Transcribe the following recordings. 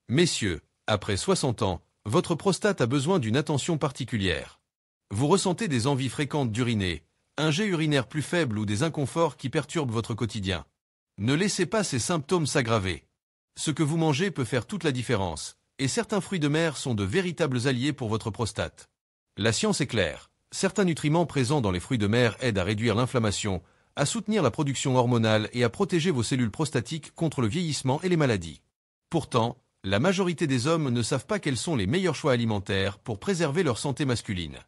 Messieurs, après 60 ans, votre prostate a besoin d'une attention particulière. Vous ressentez des envies fréquentes d'uriner, un jet urinaire plus faible ou des inconforts qui perturbent votre quotidien. Ne laissez pas ces symptômes s'aggraver. Ce que vous mangez peut faire toute la différence, et certains fruits de mer sont de véritables alliés pour votre prostate. La science est claire. Certains nutriments présents dans les fruits de mer aident à réduire l'inflammation, à soutenir la production hormonale et à protéger vos cellules prostatiques contre le vieillissement et les maladies. Pourtant, la majorité des hommes ne savent pas quels sont les meilleurs choix alimentaires pour préserver leur santé masculine.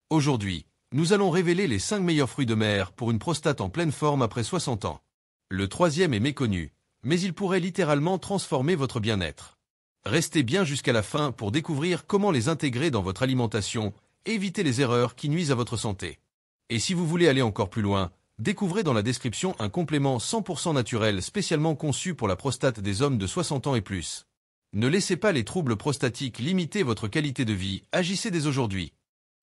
Aujourd'hui, nous allons révéler les 5 meilleurs fruits de mer pour une prostate en pleine forme après 60 ans. Le troisième est méconnu, mais il pourrait littéralement transformer votre bien-être. Restez bien jusqu'à la fin pour découvrir comment les intégrer dans votre alimentation et éviter les erreurs qui nuisent à votre santé. Et si vous voulez aller encore plus loin, découvrez dans la description un complément 100% naturel spécialement conçu pour la prostate des hommes de 60 ans et plus. Ne laissez pas les troubles prostatiques limiter votre qualité de vie, agissez dès aujourd'hui.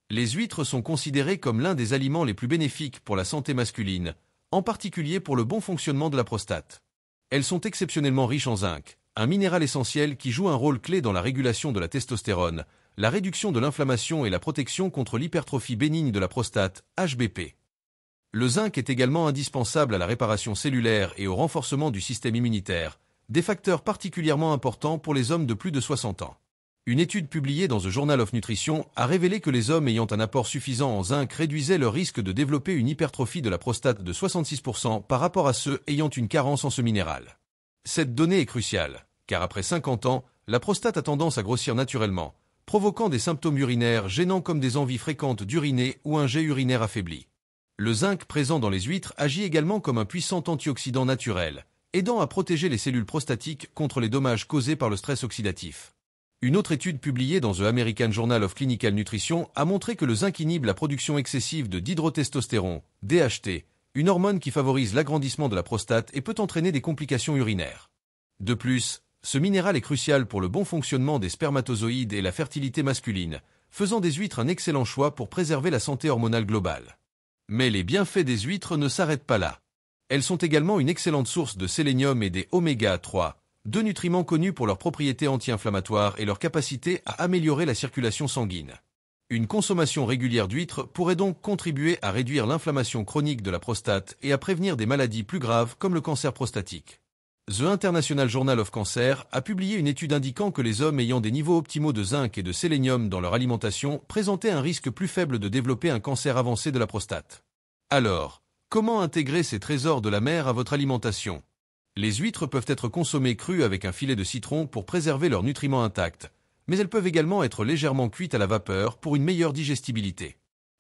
Les huîtres sont considérées comme l'un des aliments les plus bénéfiques pour la santé masculine, en particulier pour le bon fonctionnement de la prostate. Elles sont exceptionnellement riches en zinc, un minéral essentiel qui joue un rôle clé dans la régulation de la testostérone, la réduction de l'inflammation et la protection contre l'hypertrophie bénigne de la prostate, HBP. Le zinc est également indispensable à la réparation cellulaire et au renforcement du système immunitaire, des facteurs particulièrement importants pour les hommes de plus de 60 ans. Une étude publiée dans The Journal of Nutrition a révélé que les hommes ayant un apport suffisant en zinc réduisaient leur risque de développer une hypertrophie de la prostate de 66% par rapport à ceux ayant une carence en ce minéral. Cette donnée est cruciale, car après 50 ans, la prostate a tendance à grossir naturellement, provoquant des symptômes urinaires gênants comme des envies fréquentes d'uriner ou un jet urinaire affaibli. Le zinc présent dans les huîtres agit également comme un puissant antioxydant naturel, aidant à protéger les cellules prostatiques contre les dommages causés par le stress oxydatif. Une autre étude publiée dans The American Journal of Clinical Nutrition a montré que le zinc inhibe la production excessive de dihydrotestostérone, DHT, une hormone qui favorise l'agrandissement de la prostate et peut entraîner des complications urinaires. De plus, ce minéral est crucial pour le bon fonctionnement des spermatozoïdes et la fertilité masculine, faisant des huîtres un excellent choix pour préserver la santé hormonale globale. Mais les bienfaits des huîtres ne s'arrêtent pas là. Elles sont également une excellente source de sélénium et des oméga 3, deux nutriments connus pour leurs propriétés anti-inflammatoires et leur capacité à améliorer la circulation sanguine. Une consommation régulière d'huîtres pourrait donc contribuer à réduire l'inflammation chronique de la prostate et à prévenir des maladies plus graves comme le cancer prostatique. The International Journal of Cancer a publié une étude indiquant que les hommes ayant des niveaux optimaux de zinc et de sélénium dans leur alimentation présentaient un risque plus faible de développer un cancer avancé de la prostate. Alors, comment intégrer ces trésors de la mer à votre alimentation? Les huîtres peuvent être consommées crues avec un filet de citron pour préserver leurs nutriments intacts, mais elles peuvent également être légèrement cuites à la vapeur pour une meilleure digestibilité.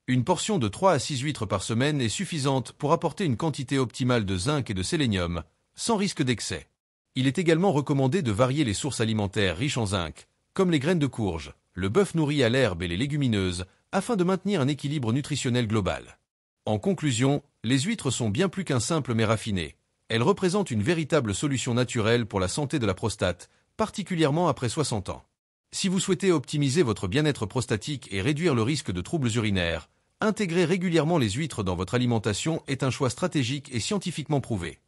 Une portion de 3 à 6 huîtres par semaine est suffisante pour apporter une quantité optimale de zinc et de sélénium, sans risque d'excès. Il est également recommandé de varier les sources alimentaires riches en zinc, comme les graines de courge, le bœuf nourri à l'herbe et les légumineuses, afin de maintenir un équilibre nutritionnel global. En conclusion, les huîtres sont bien plus qu'un simple mets raffiné. Elles représentent une véritable solution naturelle pour la santé de la prostate, particulièrement après 60 ans. Si vous souhaitez optimiser votre bien-être prostatique et réduire le risque de troubles urinaires, intégrer régulièrement les huîtres dans votre alimentation est un choix stratégique et scientifiquement prouvé.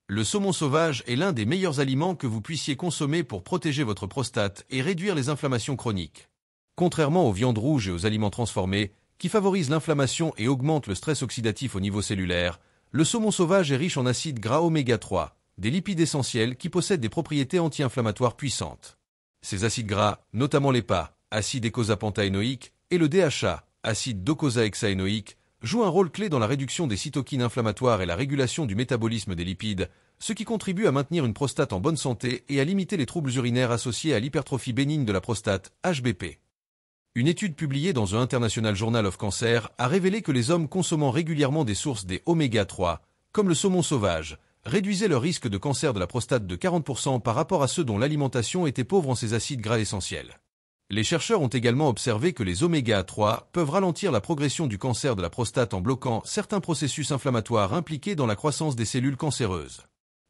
Le saumon sauvage est l'un des meilleurs aliments que vous puissiez consommer pour protéger votre prostate et réduire les inflammations chroniques. Contrairement aux viandes rouges et aux aliments transformés, qui favorisent l'inflammation et augmentent le stress oxydatif au niveau cellulaire, le saumon sauvage est riche en acides gras oméga 3, des lipides essentiels qui possèdent des propriétés anti-inflammatoires puissantes. Ces acides gras, notamment l'EPA, acide eicosapentaénoïque, et le DHA, acide docosahexaénoïque, jouent un rôle clé dans la réduction des cytokines inflammatoires et la régulation du métabolisme des lipides, ce qui contribue à maintenir une prostate en bonne santé et à limiter les troubles urinaires associés à l'hypertrophie bénigne de la prostate, HBP. Une étude publiée dans The International Journal of Cancer a révélé que les hommes consommant régulièrement des sources des oméga 3, comme le saumon sauvage, réduisaient leur risque de cancer de la prostate de 40% par rapport à ceux dont l'alimentation était pauvre en ces acides gras essentiels. Les chercheurs ont également observé que les oméga 3 peuvent ralentir la progression du cancer de la prostate en bloquant certains processus inflammatoires impliqués dans la croissance des cellules cancéreuses.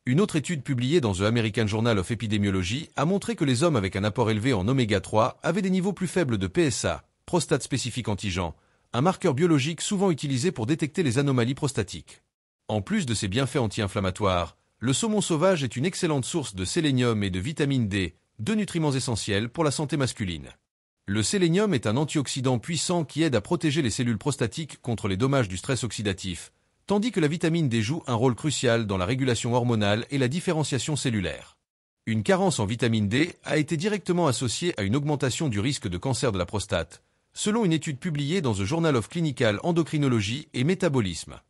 Une autre étude publiée dans The American Journal of Epidemiology a montré que les hommes avec un apport élevé en oméga 3 avaient des niveaux plus faibles de PSA, prostate spécifique antigen, un marqueur biologique souvent utilisé pour détecter les anomalies prostatiques. En plus de ses bienfaits anti-inflammatoires, le saumon sauvage est une excellente source de sélénium et de vitamine D, deux nutriments essentiels pour la santé masculine. Le sélénium est un antioxydant puissant qui aide à protéger les cellules prostatiques contre les dommages du stress oxydatif, tandis que la vitamine D joue un rôle crucial dans la régulation hormonale et la différenciation cellulaire. Une carence en vitamine D a été directement associée à une augmentation du risque de cancer de la prostate, selon une étude publiée dans The Journal of Clinical Endocrinology et Métabolisme.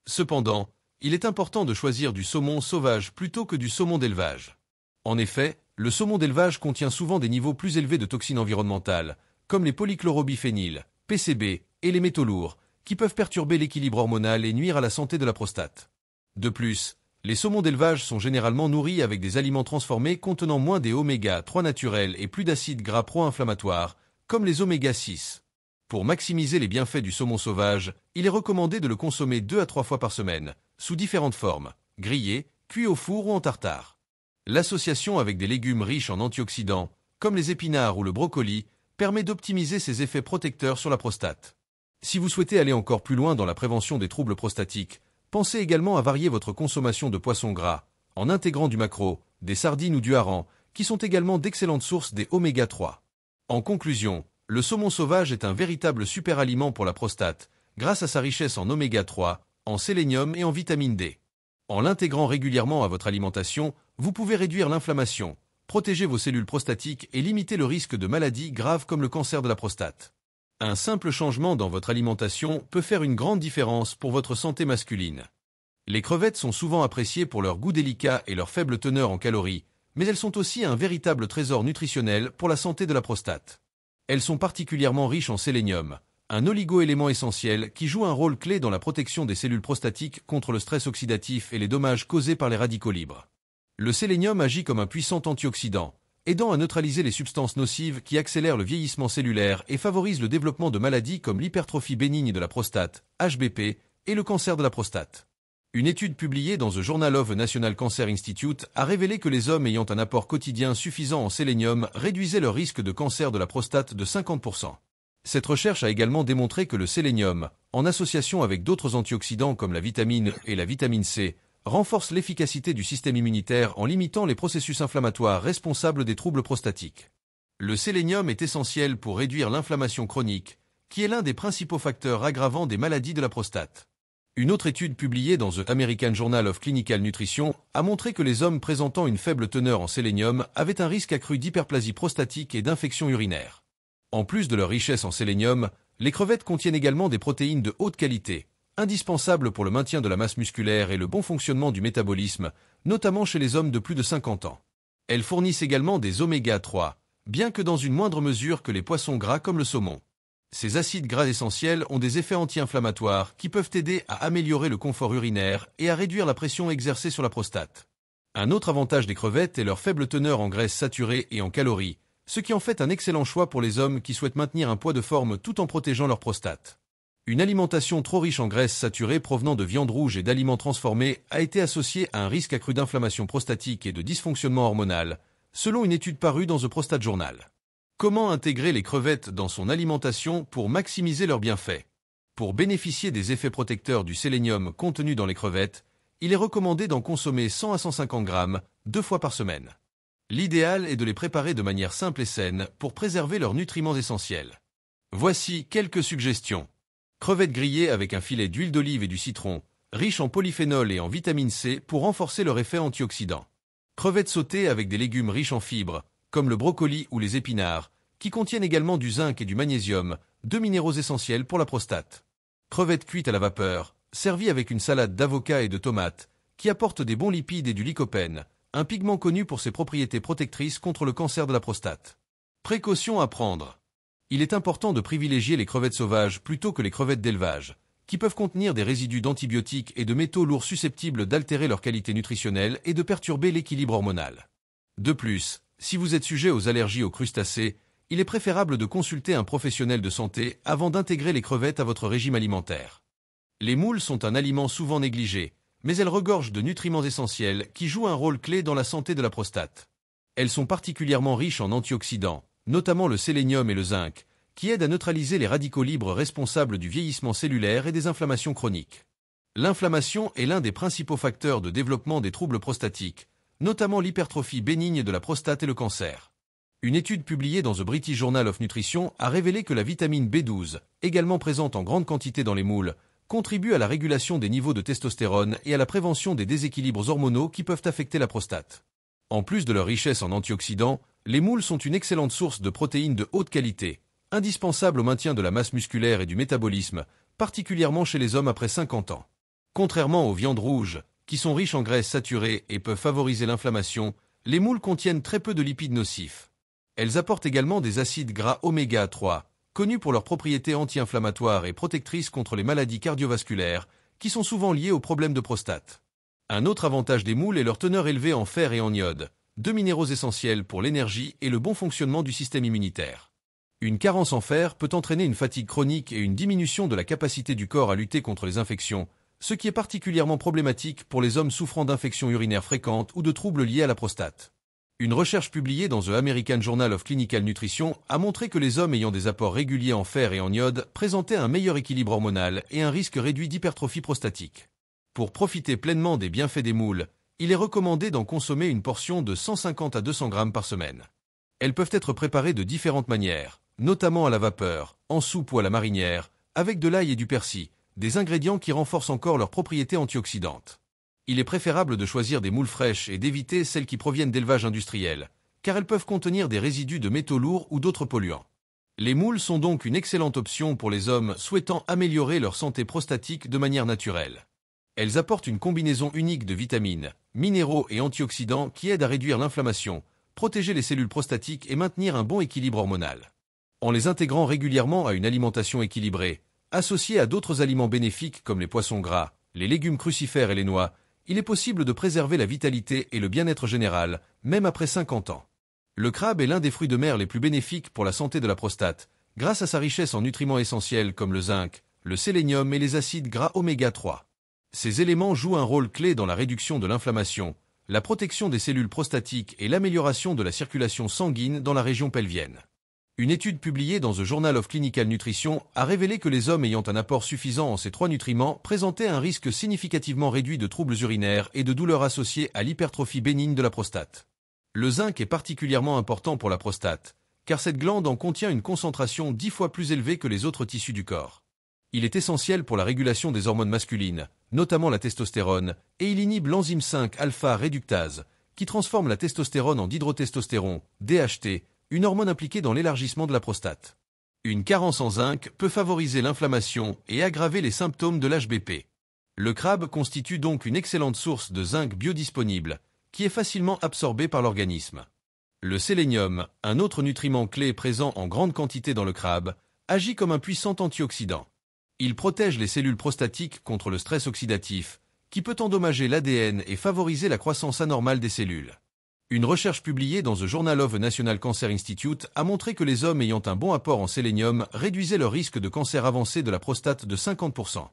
Cependant, il est important de choisir du saumon sauvage plutôt que du saumon d'élevage. En effet, le saumon d'élevage contient souvent des niveaux plus élevés de toxines environnementales, comme les polychlorobiphényles, PCB et les métaux lourds, qui peuvent perturber l'équilibre hormonal et nuire à la santé de la prostate. De plus, les saumons d'élevage sont généralement nourris avec des aliments transformés contenant moins des oméga-3 naturels et plus d'acides gras pro-inflammatoires, comme les oméga-6. Pour maximiser les bienfaits du saumon sauvage, il est recommandé de le consommer 2 à 3 fois par semaine, sous différentes formes, grillé, cuit au four ou en tartare. L'association avec des légumes riches en antioxydants, comme les épinards ou le brocoli, permet d'optimiser ses effets protecteurs sur la prostate. Si vous souhaitez aller encore plus loin dans la prévention des troubles prostatiques, pensez également à varier votre consommation de poissons gras, en intégrant du maquereau, des sardines ou du hareng, qui sont également d'excellentes sources des oméga-3. En conclusion, le saumon sauvage est un véritable super-aliment pour la prostate, grâce à sa richesse en oméga-3, en sélénium et en vitamine D. En l'intégrant régulièrement à votre alimentation, vous pouvez réduire l'inflammation, protéger vos cellules prostatiques et limiter le risque de maladies graves comme le cancer de la prostate. Un simple changement dans votre alimentation peut faire une grande différence pour votre santé masculine. Les crevettes sont souvent appréciées pour leur goût délicat et leur faible teneur en calories, mais elles sont aussi un véritable trésor nutritionnel pour la santé de la prostate. Elles sont particulièrement riches en sélénium, un oligo-élément essentiel qui joue un rôle clé dans la protection des cellules prostatiques contre le stress oxydatif et les dommages causés par les radicaux libres. Le sélénium agit comme un puissant antioxydant, aidant à neutraliser les substances nocives qui accélèrent le vieillissement cellulaire et favorisent le développement de maladies comme l'hypertrophie bénigne de la prostate, HBP, et le cancer de la prostate. Une étude publiée dans The Journal of the National Cancer Institute a révélé que les hommes ayant un apport quotidien suffisant en sélénium réduisaient leur risque de cancer de la prostate de 50%. Cette recherche a également démontré que le sélénium, en association avec d'autres antioxydants comme la vitamine et la vitamine C, renforce l'efficacité du système immunitaire en limitant les processus inflammatoires responsables des troubles prostatiques. Le sélénium est essentiel pour réduire l'inflammation chronique, qui est l'un des principaux facteurs aggravants des maladies de la prostate. Une autre étude publiée dans The American Journal of Clinical Nutrition a montré que les hommes présentant une faible teneur en sélénium avaient un risque accru d'hyperplasie prostatique et d'infection urinaire. En plus de leur richesse en sélénium, les crevettes contiennent également des protéines de haute qualité, indispensables pour le maintien de la masse musculaire et le bon fonctionnement du métabolisme, notamment chez les hommes de plus de 50 ans. Elles fournissent également des oméga-3, bien que dans une moindre mesure que les poissons gras comme le saumon. Ces acides gras essentiels ont des effets anti-inflammatoires qui peuvent aider à améliorer le confort urinaire et à réduire la pression exercée sur la prostate. Un autre avantage des crevettes est leur faible teneur en graisses saturées et en calories, ce qui en fait un excellent choix pour les hommes qui souhaitent maintenir un poids de forme tout en protégeant leur prostate. Une alimentation trop riche en graisses saturées provenant de viande rouge et d'aliments transformés a été associée à un risque accru d'inflammation prostatique et de dysfonctionnement hormonal, selon une étude parue dans The Prostate Journal. Comment intégrer les crevettes dans son alimentation pour maximiser leurs bienfaits? Pour bénéficier des effets protecteurs du sélénium contenu dans les crevettes, il est recommandé d'en consommer 100 à 150 grammes 2 fois par semaine. L'idéal est de les préparer de manière simple et saine pour préserver leurs nutriments essentiels. Voici quelques suggestions. Crevettes grillées avec un filet d'huile d'olive et du citron, riches en polyphénol et en vitamine C pour renforcer leur effet antioxydant. Crevettes sautées avec des légumes riches en fibres, comme le brocoli ou les épinards, qui contiennent également du zinc et du magnésium, deux minéraux essentiels pour la prostate. Crevettes cuites à la vapeur, servies avec une salade d'avocat et de tomates, qui apportent des bons lipides et du lycopène, un pigment connu pour ses propriétés protectrices contre le cancer de la prostate. Précautions à prendre. Il est important de privilégier les crevettes sauvages plutôt que les crevettes d'élevage, qui peuvent contenir des résidus d'antibiotiques et de métaux lourds susceptibles d'altérer leur qualité nutritionnelle et de perturber l'équilibre hormonal. De plus, si vous êtes sujet aux allergies aux crustacés, il est préférable de consulter un professionnel de santé avant d'intégrer les crevettes à votre régime alimentaire. Les moules sont un aliment souvent négligé, mais elles regorgent de nutriments essentiels qui jouent un rôle clé dans la santé de la prostate. Elles sont particulièrement riches en antioxydants, notamment le sélénium et le zinc, qui aident à neutraliser les radicaux libres responsables du vieillissement cellulaire et des inflammations chroniques. L'inflammation est l'un des principaux facteurs de développement des troubles prostatiques, notamment l'hypertrophie bénigne de la prostate et le cancer. Une étude publiée dans The British Journal of Nutrition a révélé que la vitamine B12, également présente en grande quantité dans les moules, contribue à la régulation des niveaux de testostérone et à la prévention des déséquilibres hormonaux qui peuvent affecter la prostate. En plus de leur richesse en antioxydants, les moules sont une excellente source de protéines de haute qualité, indispensables au maintien de la masse musculaire et du métabolisme, particulièrement chez les hommes après 50 ans. Contrairement aux viandes rouges, qui sont riches en graisses saturées et peuvent favoriser l'inflammation, les moules contiennent très peu de lipides nocifs. Elles apportent également des acides gras oméga 3, connus pour leurs propriétés anti-inflammatoires et protectrices contre les maladies cardiovasculaires, qui sont souvent liées aux problèmes de prostate. Un autre avantage des moules est leur teneur élevée en fer et en iode, deux minéraux essentiels pour l'énergie et le bon fonctionnement du système immunitaire. Une carence en fer peut entraîner une fatigue chronique et une diminution de la capacité du corps à lutter contre les infections, ce qui est particulièrement problématique pour les hommes souffrant d'infections urinaires fréquentes ou de troubles liés à la prostate. Une recherche publiée dans The American Journal of Clinical Nutrition a montré que les hommes ayant des apports réguliers en fer et en iode présentaient un meilleur équilibre hormonal et un risque réduit d'hypertrophie prostatique. Pour profiter pleinement des bienfaits des moules, il est recommandé d'en consommer une portion de 150 à 200 grammes par semaine. Elles peuvent être préparées de différentes manières, notamment à la vapeur, en soupe ou à la marinière, avec de l'ail et du persil, des ingrédients qui renforcent encore leurs propriétés antioxydantes. Il est préférable de choisir des moules fraîches et d'éviter celles qui proviennent d'élevage industriel, car elles peuvent contenir des résidus de métaux lourds ou d'autres polluants. Les moules sont donc une excellente option pour les hommes souhaitant améliorer leur santé prostatique de manière naturelle. Elles apportent une combinaison unique de vitamines, minéraux et antioxydants qui aident à réduire l'inflammation, protéger les cellules prostatiques et maintenir un bon équilibre hormonal. En les intégrant régulièrement à une alimentation équilibrée, associée à d'autres aliments bénéfiques comme les poissons gras, les légumes crucifères et les noix, il est possible de préserver la vitalité et le bien-être général, même après 50 ans. Le crabe est l'un des fruits de mer les plus bénéfiques pour la santé de la prostate, grâce à sa richesse en nutriments essentiels comme le zinc, le sélénium et les acides gras oméga 3. Ces éléments jouent un rôle clé dans la réduction de l'inflammation, la protection des cellules prostatiques et l'amélioration de la circulation sanguine dans la région pelvienne. Une étude publiée dans The Journal of Clinical Nutrition a révélé que les hommes ayant un apport suffisant en ces trois nutriments présentaient un risque significativement réduit de troubles urinaires et de douleurs associées à l'hypertrophie bénigne de la prostate. Le zinc est particulièrement important pour la prostate, car cette glande en contient une concentration 10 fois plus élevée que les autres tissus du corps. Il est essentiel pour la régulation des hormones masculines, notamment la testostérone, et il inhibe l'enzyme 5-alpha réductase, qui transforme la testostérone en dihydrotestostérone, DHT, une hormone impliquée dans l'élargissement de la prostate. Une carence en zinc peut favoriser l'inflammation et aggraver les symptômes de l'HBP. Le crabe constitue donc une excellente source de zinc biodisponible, qui est facilement absorbé par l'organisme. Le sélénium, un autre nutriment clé présent en grande quantité dans le crabe, agit comme un puissant antioxydant. Il protège les cellules prostatiques contre le stress oxydatif, qui peut endommager l'ADN et favoriser la croissance anormale des cellules. Une recherche publiée dans The Journal of the National Cancer Institute a montré que les hommes ayant un bon apport en sélénium réduisaient leur risque de cancer avancé de la prostate de 50%.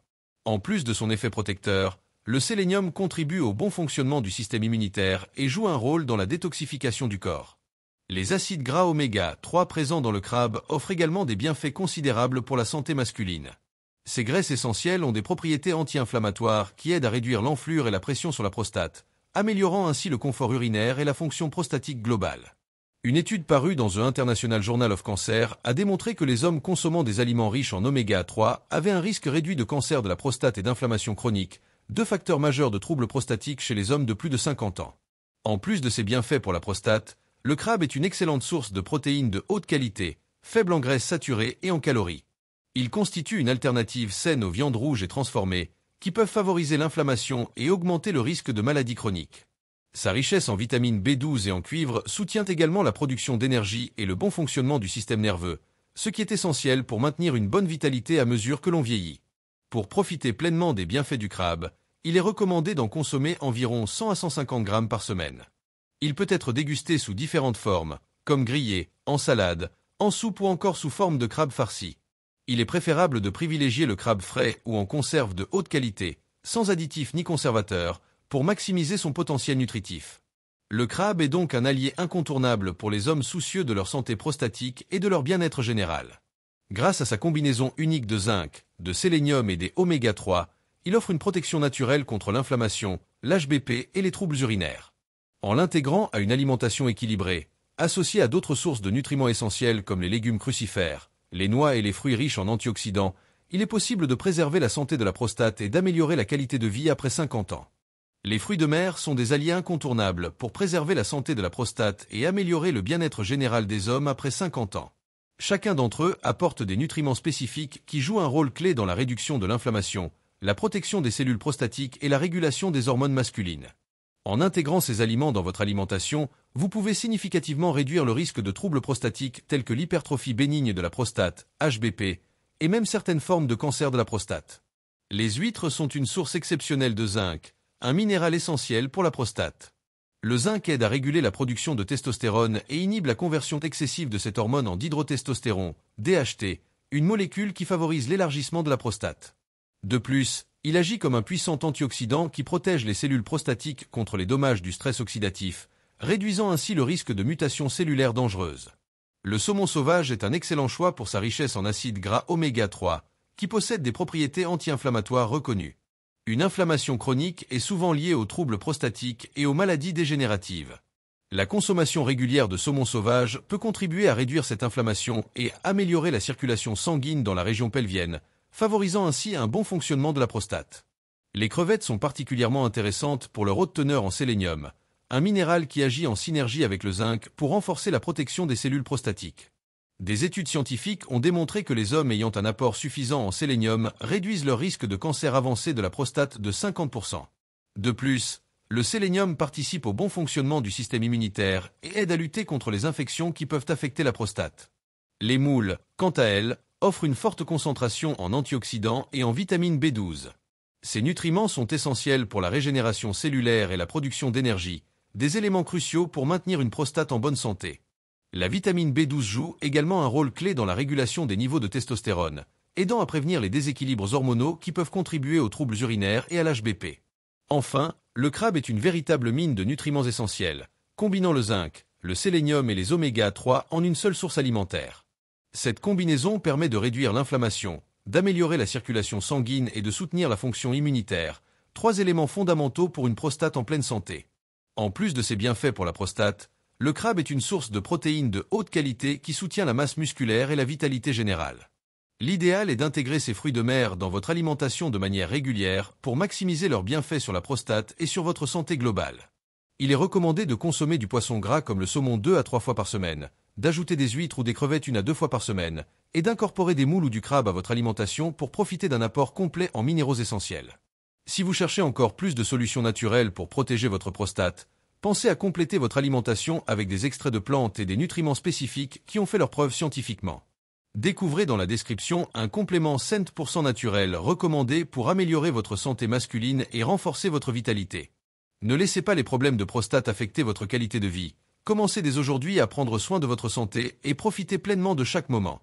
En plus de son effet protecteur, le sélénium contribue au bon fonctionnement du système immunitaire et joue un rôle dans la détoxification du corps. Les acides gras oméga 3 présents dans le crabe offrent également des bienfaits considérables pour la santé masculine. Ces graisses essentielles ont des propriétés anti-inflammatoires qui aident à réduire l'enflure et la pression sur la prostate, améliorant ainsi le confort urinaire et la fonction prostatique globale. Une étude parue dans The International Journal of Cancer a démontré que les hommes consommant des aliments riches en oméga 3 avaient un risque réduit de cancer de la prostate et d'inflammation chronique, deux facteurs majeurs de troubles prostatiques chez les hommes de plus de 50 ans. En plus de ses bienfaits pour la prostate, le crabe est une excellente source de protéines de haute qualité, faible en graisses saturées et en calories. Il constitue une alternative saine aux viandes rouges et transformées, qui peuvent favoriser l'inflammation et augmenter le risque de maladies chroniques. Sa richesse en vitamine B12 et en cuivre soutient également la production d'énergie et le bon fonctionnement du système nerveux, ce qui est essentiel pour maintenir une bonne vitalité à mesure que l'on vieillit. Pour profiter pleinement des bienfaits du crabe, il est recommandé d'en consommer environ 100 à 150 grammes par semaine. Il peut être dégusté sous différentes formes, comme grillé, en salade, en soupe ou encore sous forme de crabe farci. Il est préférable de privilégier le crabe frais ou en conserve de haute qualité, sans additifs ni conservateurs, pour maximiser son potentiel nutritif. Le crabe est donc un allié incontournable pour les hommes soucieux de leur santé prostatique et de leur bien-être général. Grâce à sa combinaison unique de zinc, de sélénium et des oméga 3, il offre une protection naturelle contre l'inflammation, l'HBP et les troubles urinaires. En l'intégrant à une alimentation équilibrée, Associé à d'autres sources de nutriments essentiels comme les légumes crucifères, les noix et les fruits riches en antioxydants, il est possible de préserver la santé de la prostate et d'améliorer la qualité de vie après 50 ans. Les fruits de mer sont des alliés incontournables pour préserver la santé de la prostate et améliorer le bien-être général des hommes après 50 ans. Chacun d'entre eux apporte des nutriments spécifiques qui jouent un rôle clé dans la réduction de l'inflammation, la protection des cellules prostatiques et la régulation des hormones masculines. En intégrant ces aliments dans votre alimentation, vous pouvez significativement réduire le risque de troubles prostatiques tels que l'hypertrophie bénigne de la prostate, HBP, et même certaines formes de cancer de la prostate. Les huîtres sont une source exceptionnelle de zinc, un minéral essentiel pour la prostate. Le zinc aide à réguler la production de testostérone et inhibe la conversion excessive de cette hormone en dihydrotestostérone, DHT, une molécule qui favorise l'élargissement de la prostate. De plus, il agit comme un puissant antioxydant qui protège les cellules prostatiques contre les dommages du stress oxydatif, réduisant ainsi le risque de mutations cellulaires dangereuses. Le saumon sauvage est un excellent choix pour sa richesse en acides gras oméga 3, qui possède des propriétés anti-inflammatoires reconnues. Une inflammation chronique est souvent liée aux troubles prostatiques et aux maladies dégénératives. La consommation régulière de saumon sauvage peut contribuer à réduire cette inflammation et améliorer la circulation sanguine dans la région pelvienne, favorisant ainsi un bon fonctionnement de la prostate. Les crevettes sont particulièrement intéressantes pour leur haute teneur en sélénium, un minéral qui agit en synergie avec le zinc pour renforcer la protection des cellules prostatiques. Des études scientifiques ont démontré que les hommes ayant un apport suffisant en sélénium réduisent leur risque de cancer avancé de la prostate de 50%. De plus, le sélénium participe au bon fonctionnement du système immunitaire et aide à lutter contre les infections qui peuvent affecter la prostate. Les moules, quant à elles, offrent une forte concentration en antioxydants et en vitamine B12. Ces nutriments sont essentiels pour la régénération cellulaire et la production d'énergie, des éléments cruciaux pour maintenir une prostate en bonne santé. La vitamine B12 joue également un rôle clé dans la régulation des niveaux de testostérone, aidant à prévenir les déséquilibres hormonaux qui peuvent contribuer aux troubles urinaires et à l'HBP. Enfin, le crabe est une véritable mine de nutriments essentiels, combinant le zinc, le sélénium et les oméga 3 en une seule source alimentaire. Cette combinaison permet de réduire l'inflammation, d'améliorer la circulation sanguine et de soutenir la fonction immunitaire, 3 éléments fondamentaux pour une prostate en pleine santé. En plus de ses bienfaits pour la prostate, le crabe est une source de protéines de haute qualité qui soutient la masse musculaire et la vitalité générale. L'idéal est d'intégrer ces fruits de mer dans votre alimentation de manière régulière pour maximiser leurs bienfaits sur la prostate et sur votre santé globale. Il est recommandé de consommer du poisson gras comme le saumon 2 à 3 fois par semaine, d'ajouter des huîtres ou des crevettes 1 à 2 fois par semaine, et d'incorporer des moules ou du crabe à votre alimentation pour profiter d'un apport complet en minéraux essentiels. Si vous cherchez encore plus de solutions naturelles pour protéger votre prostate, pensez à compléter votre alimentation avec des extraits de plantes et des nutriments spécifiques qui ont fait leurs preuves scientifiquement. Découvrez dans la description un complément 100% naturel recommandé pour améliorer votre santé masculine et renforcer votre vitalité. Ne laissez pas les problèmes de prostate affecter votre qualité de vie. Commencez dès aujourd'hui à prendre soin de votre santé et profitez pleinement de chaque moment.